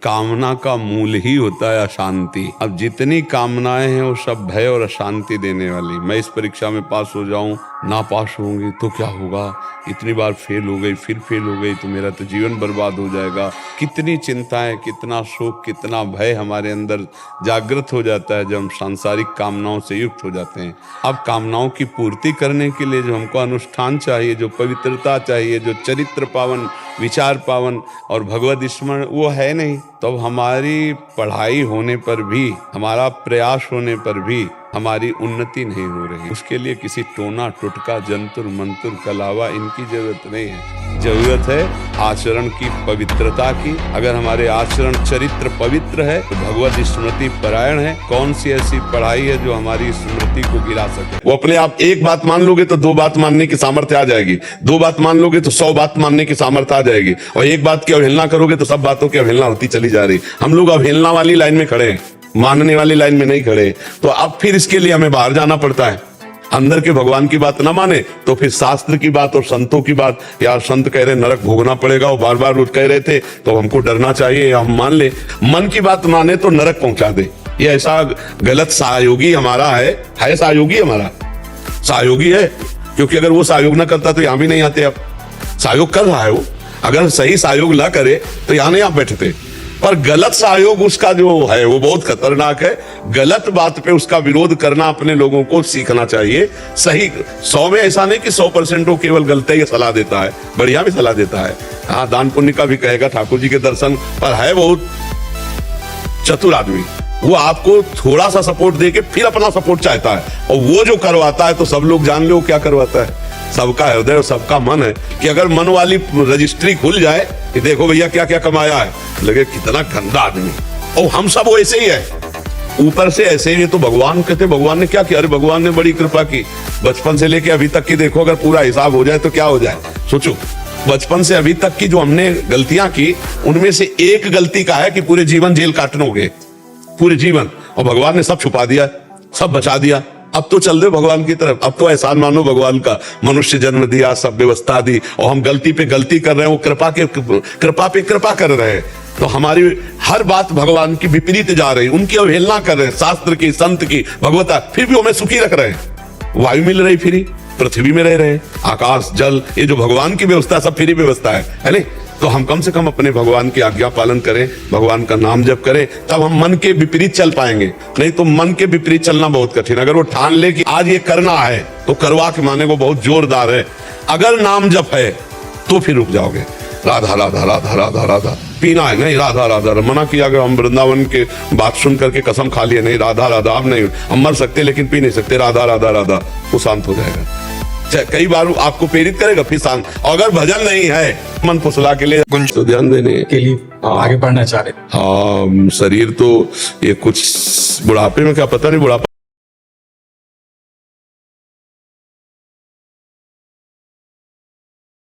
कामना का मूल ही होता है अशांति। अब जितनी कामनाएं हैं वो सब भय और अशांति देने वाली। मैं इस परीक्षा में पास हो जाऊं, ना पास होंगी तो क्या होगा, इतनी बार फेल हो गई, फिर फेल हो गई तो मेरा तो जीवन बर्बाद हो जाएगा। कितनी चिंताएं, कितना शोक, कितना भय हमारे अंदर जागृत हो जाता है जब हम सांसारिक कामनाओं से युक्त हो जाते हैं। अब कामनाओं की पूर्ति करने के लिए जो हमको अनुष्ठान चाहिए, जो पवित्रता चाहिए, जो चरित्र पावन, विचार पावन और भगवद स्मरण, वो है नहीं। तो हमारी पढ़ाई होने पर भी, हमारा प्रयास होने पर भी हमारी उन्नति नहीं हो रही। उसके लिए किसी टोना टुटका, जंतुर मंतुर के अलावा इनकी जरूरत नहीं है। जरूरत है आचरण की, पवित्रता की। अगर हमारे आचरण चरित्र पवित्र है तो भगवत स्मृति परायण है। कौन सी ऐसी पढ़ाई है जो हमारी स्मृति को गिरा सके। वो अपने आप एक बात मान लोगे तो दो बात मानने की सामर्थ्य आ जाएगी, दो बात मान लोगे तो 100 बात मानने की सामर्थ्य आ जाएगी, और एक बात की अवहेलना करोगे तो सब बातों की अवहेलना होती चली जा रही। हम लोग अवहेलना वाली लाइन में खड़े हैं, मानने वाली लाइन में नहीं खड़े। तो अब फिर इसके लिए हमें बाहर जाना पड़ता है। अंदर के भगवान की बात ना माने तो फिर शास्त्र की बात और संतों की बात, यार संत कह रहे नरक भोगना पड़ेगा, वो बार बार कह रहे थे तो हमको डरना चाहिए, हम मान ले। मन की बात माने तो नरक पहुंचा दे। ये ऐसा गलत सहयोगी हमारा है सहयोगी हमारा, सहयोगी है। क्योंकि अगर वो सहयोग ना करता तो यहां भी नहीं आते। अब सहयोग कर रहा है वो, अगर सही सहयोग ना करे तो यहां नहीं आप बैठते। पर गलत सहयोग उसका जो है वो बहुत खतरनाक है। गलत बात पे उसका विरोध करना अपने लोगों को सीखना चाहिए। सही 100 में ऐसा नहीं कि 100% वो केवल गलत ही सलाह देता है, बढ़िया भी सलाह देता है। हाँ, दान पुण्य का भी कहेगा, ठाकुर जी के दर्शन पर है बहुत चतुर आदमी। वो आपको थोड़ा सा सपोर्ट देके फिर अपना सपोर्ट चाहता है, और वो जो करवाता है तो सब लोग जान लो क्या करवाता है। सबका हृदय और सबका मन है कि अगर मन वाली रजिस्ट्री खुल जाए कि देखो भैया क्या क्या कमाया है, लगे कितना गंदा आदमी। और हम सब वो ऐसे ही है, ऊपर से ऐसे ही। तो भगवान कहते भगवान ने क्या किया, अरे भगवान ने बड़ी कृपा की। बचपन से लेके अभी तक की देखो, अगर पूरा हिसाब हो जाए तो क्या हो जाए। सोचो, बचपन से अभी तक की जो हमने गलतियां की, उनमें से एक गलती का है कि पूरे जीवन जेल काटने हो गए, पूरे जीवन। और भगवान ने सब छुपा दिया, सब बचा दिया। अब तो चल दे भगवान की तरफ। अब तो एहसान मानो भगवान का, मनुष्य जन्म दिया, सब व्यवस्था दी, और हम गलती पे गलती कर रहे हैं, वो कृपा पे कृपा कर रहे हैं। तो हमारी हर बात भगवान की विपरीत जा रही, उनकी अवहेलना कर रहे हैं, शास्त्र की, संत की, भगवता। फिर भी हमें सुखी रख रहे हैं। वायु मिल रही फ्री, पृथ्वी में रह रहे, आकाश जल, ये जो भगवान की व्यवस्था सब फ्री व्यवस्था है नहीं। तो हम कम से कम अपने भगवान की आज्ञा पालन करें, भगवान का नाम जप करें, तब हम मन के विपरीत चल पाएंगे। नहीं तो मन के विपरीत चलना बहुत कठिन। अगर वो ठान ले कि आज ये करना है तो करवा के माने, वो बहुत जोरदार है। अगर नाम जप है तो फिर रुक जाओगे। राधा राधा राधा राधा राधा पीना है, नहीं राधा राधा मना किया। अगर हम वृंदावन के बात सुन करके कसम खा लिए, नहीं राधा राधा, अब नहीं, हम मर सकते लेकिन पी नहीं सकते, राधा राधा राधा, वो शांत हो जाएगा। कई बार आपको प्रेरित करेगा फिर शांत। अगर भजन नहीं है, मन फुसला के लिए तो ध्यान देने के लिए आगे बढ़ना चाह रहे। हाँ, शरीर तो ये कुछ बुढ़ापे में क्या पता नहीं, बुढ़ापा